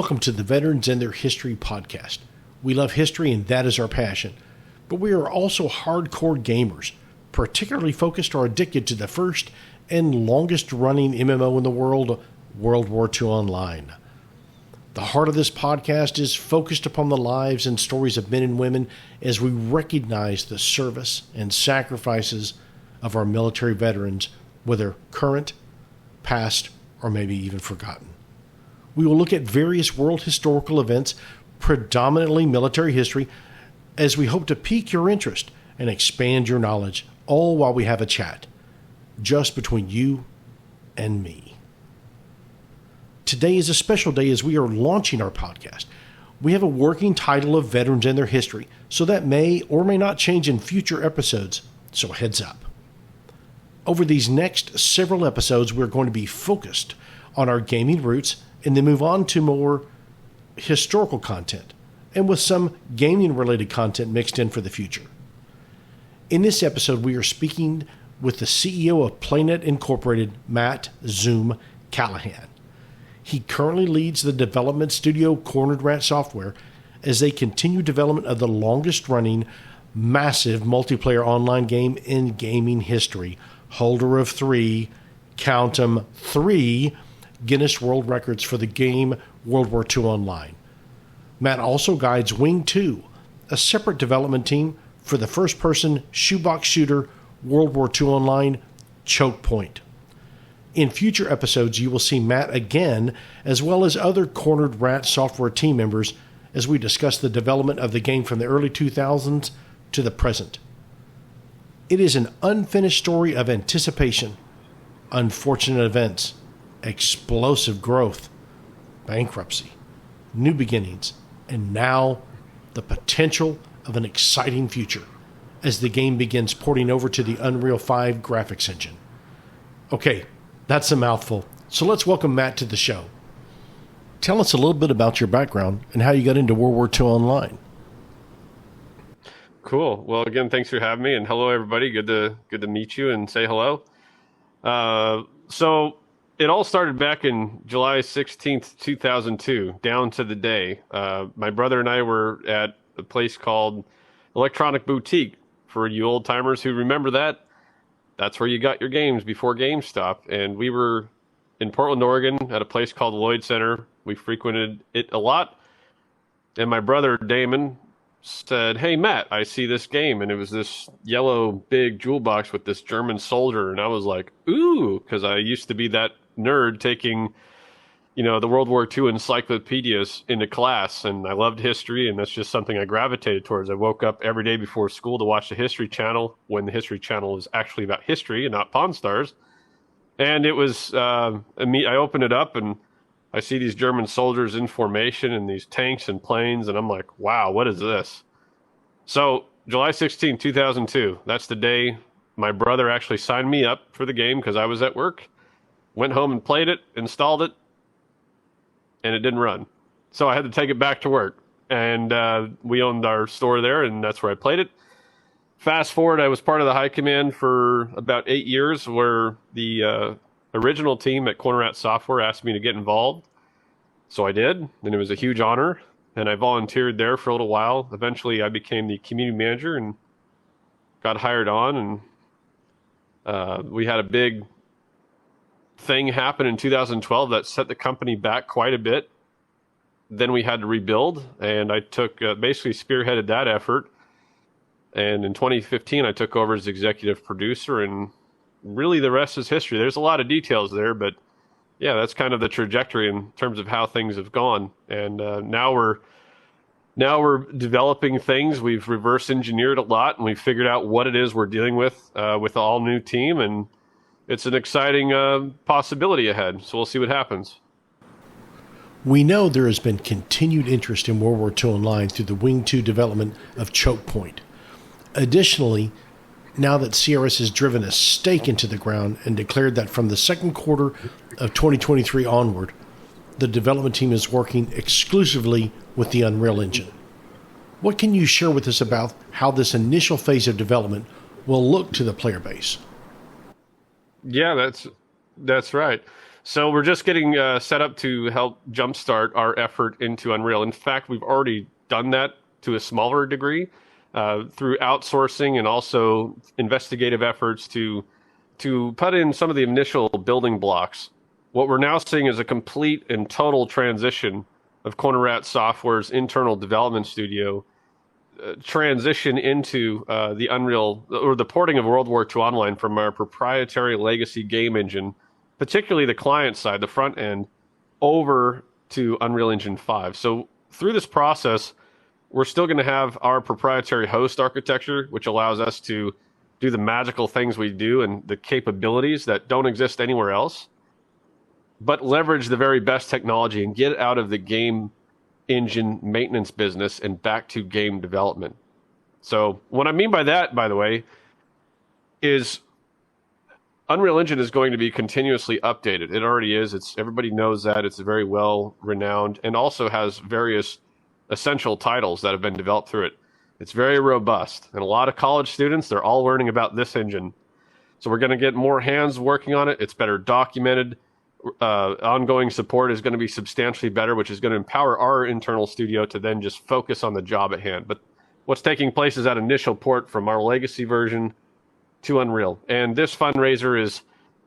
Welcome to the Veterans and Their History podcast. We love history and that is our passion. But we are also hardcore gamers, particularly focused or addicted to the first and longest running MMO in the world, World War II Online. The heart of this podcast is focused upon the lives and stories of men and women as we recognize the service and sacrifices of our military veterans, whether current, past, or maybe even forgotten. We will look at various world historical events, predominantly military history, as we hope to pique your interest and expand your knowledge, all while we have a chat, just between you and me. Today is a special day as we are launching our podcast. We have a working title of Veterans and Their History, so that may or may not change in future episodes, so heads up. Over these next several episodes, we're going to be focused on our gaming roots and then move on to more historical content, and with some gaming-related content mixed in for the future. In this episode, we are speaking with the CEO of Playnet Incorporated, Matt Xoom Callahan. He currently leads the development studio Cornered Rat Software as they continue development of the longest-running, massive multiplayer online game in gaming history, holder of three, count 'em, three Guinness World Records for the game World War II Online. Matt also guides Wing 2, a separate development team for the first-person shoebox shooter World War II Online, Chokepoint. In future episodes, you will see Matt again, as well as other Cornered Rat Software team members, as we discuss the development of the game from the early 2000s to the present. It is an unfinished story of anticipation, unfortunate events, explosive growth, bankruptcy, new beginnings, and now the potential of an exciting future as the game begins porting over to the Unreal 5 graphics engine. Okay, that's a mouthful, so let's welcome Matt to the show. Tell us a little bit about your background and how you got into World War II Online. Cool. Well, again, thanks for having me, and hello, everybody. Good to meet you and say hello. So it all started back in July 16th, 2002, down to the day. My brother and I were at a place called Electronic Boutique. For you old timers who remember that, that's where you got your games before GameStop. And we were in Portland, Oregon at a place called the Lloyd Center. We frequented it a lot. And my brother, Damon, said, "Hey, Matt, I see this game." And it was this yellow big jewel box with this German soldier. And I was like, ooh, because I used to be that nerd taking, the World War II encyclopedias into class. And I loved history, and that's just something I gravitated towards. I woke up every day before school to watch the History Channel when the History Channel is actually about history and not Pawn Stars. And it was, I opened it up and I see these German soldiers in formation and these tanks and planes, and I'm like, wow, what is this? So July 16, 2002, that's the day my brother actually signed me up for the game because I was at work, went home and played it, installed it, and it didn't run. So I had to take it back to work, and we owned our store there, and that's where I played it. Fast forward, I was part of the high command for about 8 years, where the original team at Cornered Rat Software asked me to get involved. So I did, and it was a huge honor. And I volunteered there for a little while. Eventually, I became the community manager and got hired on. And we had a big thing happen in 2012 that set the company back quite a bit. Then we had to rebuild, and I took basically spearheaded that effort. And in 2015, I took over as executive producer, and really the rest is history. There's a lot of details there, but yeah, that's kind of the trajectory in terms of how things have gone. And now we're developing things. We've reverse engineered a lot, and we've figured out what it is we're dealing with the all new team, and it's an exciting possibility ahead. So we'll see what happens. We know there has been continued interest in World War II Online through the Wing 2 development of Chokepoint. Additionally, now that CRS has driven a stake into the ground and declared that from the second quarter of 2023 onward, the development team is working exclusively with the Unreal Engine. What can you share with us about how this initial phase of development will look to the player base? Yeah, that's right. So we're just getting set up to help jumpstart our effort into Unreal. In fact, we've already done that to a smaller degree through outsourcing and also investigative efforts to put in some of the initial building blocks. What we're now seeing is a complete and total transition of Corner Rat Software's internal development studio transition into the Unreal, or the porting of World War II Online from our proprietary legacy game engine, particularly the client side, the front end, over to Unreal Engine 5. So through this process, we're still going to have our proprietary host architecture, which allows us to do the magical things we do and the capabilities that don't exist anywhere else, but leverage the very best technology and get out of the game engine maintenance business and back to game development. So what I mean by that, by the way, is Unreal Engine is going to be continuously updated. It already is. Everybody knows that. It's very well renowned and also has various essential titles that have been developed through it. It's very robust. And a lot of college students, they're all learning about this engine. So we're going to get more hands working on it. It's better documented. Ongoing support is going to be substantially better, which is going to empower our internal studio to then just focus on the job at hand. But what's taking place is that initial port from our legacy version to Unreal. And this fundraiser is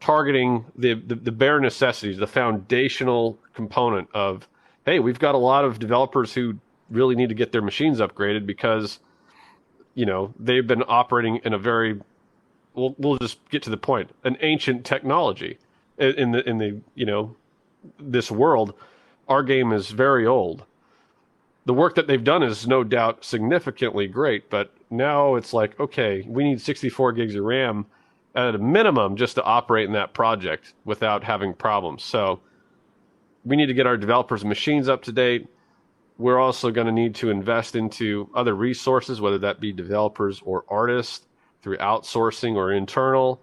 targeting the bare necessities, the foundational component of, hey, we've got a lot of developers who really need to get their machines upgraded because, they've been operating in a very, we'll just get to the point, an ancient technology. In the this world, our game is very old. The work that they've done is no doubt significantly great, but now it's like, okay, we need 64 gigs of RAM at a minimum just to operate in that project without having problems. So we need to get our developers' machines up to date. We're also going to need to invest into other resources, whether that be developers or artists through outsourcing or internal.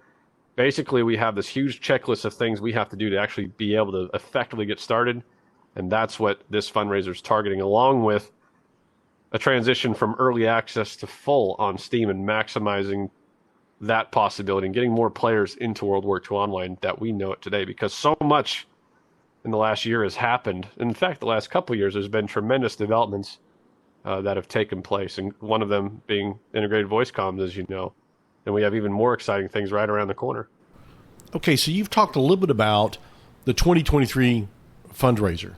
Basically, we have this huge checklist of things we have to do to actually be able to effectively get started. And that's what this fundraiser is targeting, along with a transition from early access to full on Steam and maximizing that possibility and getting more players into World War II Online that we know it today, because so much in the last year has happened. In fact, the last couple of years, there's been tremendous developments that have taken place, and one of them being integrated voice comms, as you know. And we have even more exciting things right around the corner. Okay, so you've talked a little bit about the 2023 fundraiser,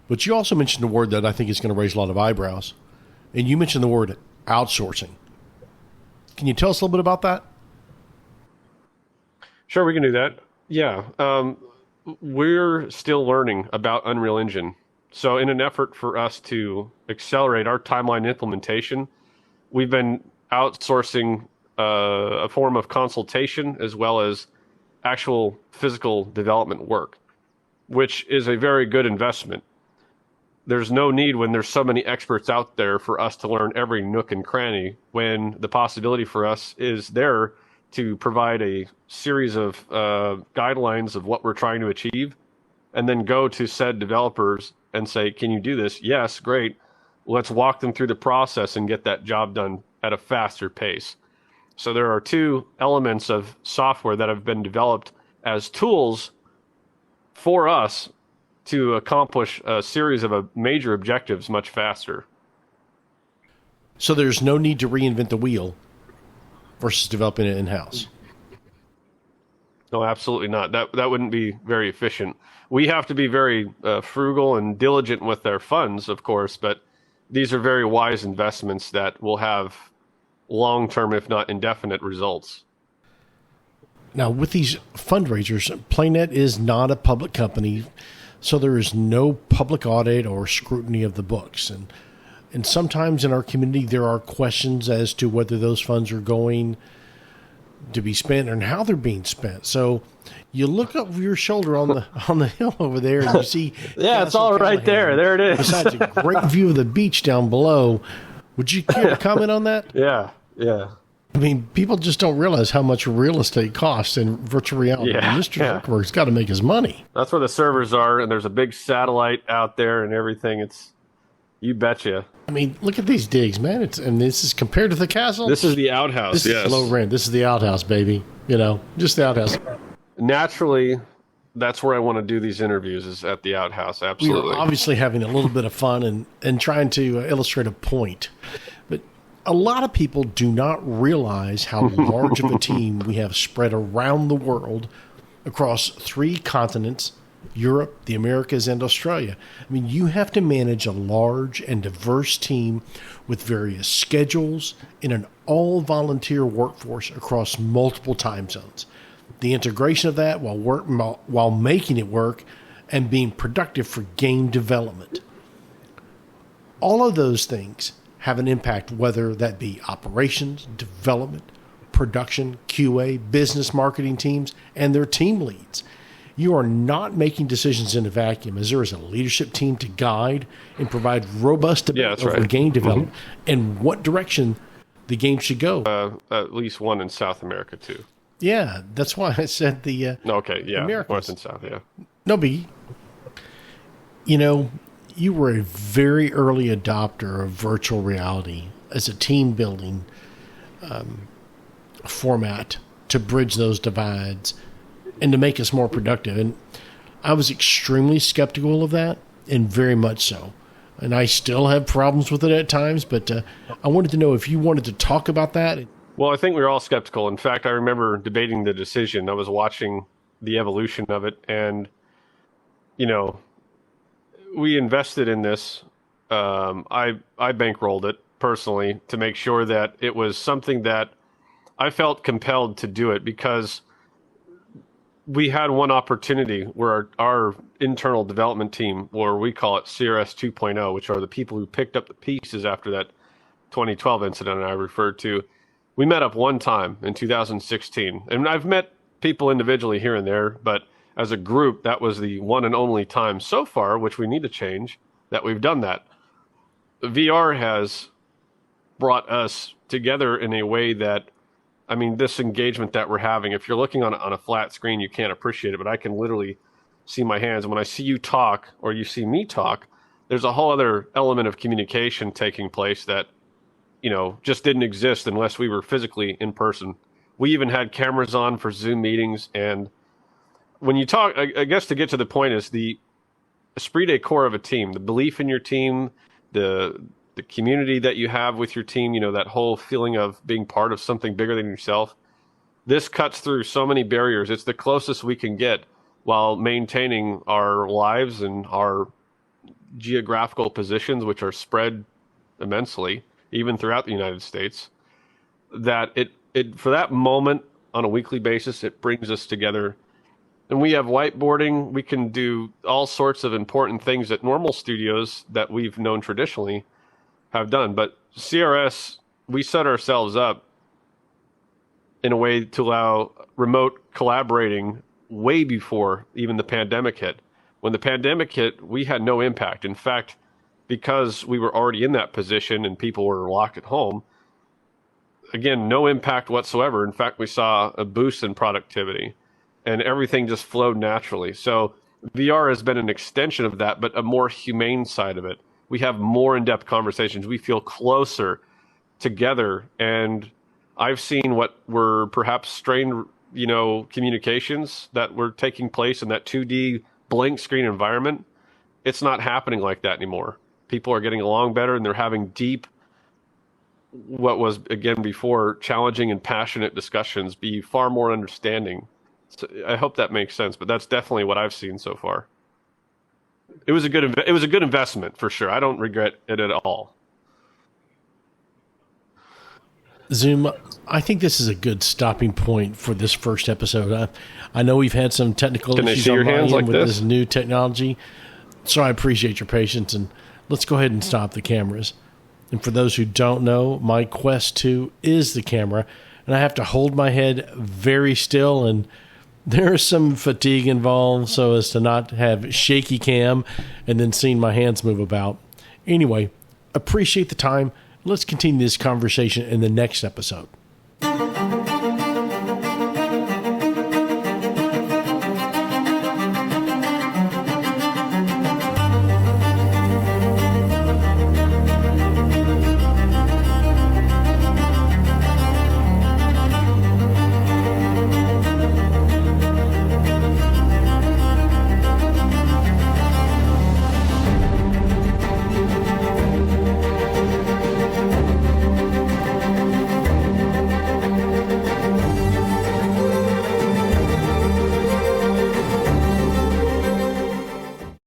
but you also mentioned a word that I think is going to raise a lot of eyebrows, and you mentioned the word outsourcing. Can you tell us a little bit about that? Sure, we can do that. Yeah. We're still learning about Unreal Engine. So in an effort for us to accelerate our timeline implementation, we've been outsourcing a form of consultation as well as actual physical development work, which is a very good investment. There's no need, when there's so many experts out there, for us to learn every nook and cranny, when the possibility for us is there to provide a series of guidelines of what we're trying to achieve, and then go to said developers and say, can you do this? Yes, great. Let's walk them through the process and get that job done at a faster pace. So there are two elements of software that have been developed as tools for us to accomplish a series of major objectives much faster. So there's no need to reinvent the wheel versus developing it in-house. No, absolutely not. That wouldn't be very efficient. We have to be very frugal and diligent with our funds, of course, but these are very wise investments that will have long-term, if not indefinite, results. Now, with these fundraisers, Playnet is not a public company, so there is no public audit or scrutiny of the books. And sometimes in our community, there are questions as to whether those funds are going to be spent and how they're being spent. So you look over your shoulder on the hill over there, and you see yeah, it's all right Callahan. there. It is. Besides a great view of the beach down below. Would you care to comment on that? Yeah. I mean, people just don't realize how much real estate costs in virtual reality. Yeah, Mr. Zuckerberg's got to make his money. That's where the servers are, and there's a big satellite out there and everything. You betcha. I mean, look at these digs, man. And this is compared to the castle. This is the outhouse. This is low rent. This is the outhouse, baby. Just the outhouse. Naturally, that's where I want to do these interviews, is at the outhouse. Absolutely. We are obviously having a little bit of fun and trying to illustrate a point. But a lot of people do not realize how large of a team we have spread around the world across 3 continents, Europe, the Americas, and Australia. I mean, you have to manage a large and diverse team with various schedules in an all-volunteer workforce across multiple time zones. The integration of that while making it work and being productive for game development. All of those things have an impact, whether that be operations, development, production, QA, business marketing teams, and their team leads. You are not making decisions in a vacuum, as there is a leadership team to guide and provide robust debate over game development and what direction the game should go. At least one in South America, too. Yeah, that's why I said the Americans. North and South, yeah. No biggie. You know, you were a very early adopter of virtual reality as a team building format to bridge those divides and to make us more productive. And I was extremely skeptical of that, and very much so. And I still have problems with it at times, but I wanted to know if you wanted to talk about that. Well, I think we were all skeptical. In fact, I remember debating the decision. I was watching the evolution of it, and, you know, we invested in this. I bankrolled it personally to make sure that it was something that I felt compelled to do it, because we had one opportunity where our internal development team, or we call it CRS 2.0, which are the people who picked up the pieces after that 2012 incident I referred to. We met up one time in 2016, and I've met people individually here and there, but as a group, that was the one and only time so far, which we need to change, that we've done that. VR has brought us together in a way that, I mean, this engagement that we're having, if you're looking on a flat screen, you can't appreciate it, but I can literally see my hands. And when I see you talk, or you see me talk, there's a whole other element of communication taking place that, you know, just didn't exist unless we were physically in person. We even had cameras on for Zoom meetings. And when you talk, I guess to get to the point, is the esprit de corps of a team, the belief in your team, the community that you have with your team, you know, that whole feeling of being part of something bigger than yourself. This cuts through so many barriers. It's the closest we can get while maintaining our lives and our geographical positions, which are spread immensely, even throughout the United States, that it for that moment on a weekly basis, it brings us together. And we have whiteboarding. We can do all sorts of important things that normal studios that we've known traditionally have done. But CRS, we set ourselves up in a way to allow remote collaborating way before even the pandemic hit. When the pandemic hit, we had no impact. In fact, because we were already in that position and people were locked at home, again, no impact whatsoever. In fact, we saw a boost in productivity and everything just flowed naturally. So VR has been an extension of that, but a more humane side of it. We have more in-depth conversations. We feel closer together. And I've seen what were perhaps strained, you know, communications that were taking place in that 2D blank screen environment. It's not happening like that anymore. People are getting along better, and they're having deep, what was, again, before, challenging and passionate discussions, be far more understanding. So I hope that makes sense, but that's definitely what I've seen so far. It was a good investment for sure. I don't regret it at all. Xoom, I think this is a good stopping point for this first episode. I know we've had some technical issues on my end with this new technology, so I appreciate your patience, and let's go ahead and stop the cameras. And for those who don't know, my Quest 2 is the camera, and I have to hold my head very still, and there is some fatigue involved so as to not have shaky cam and then seeing my hands move about. Anyway, appreciate the time. Let's continue this conversation in the next episode.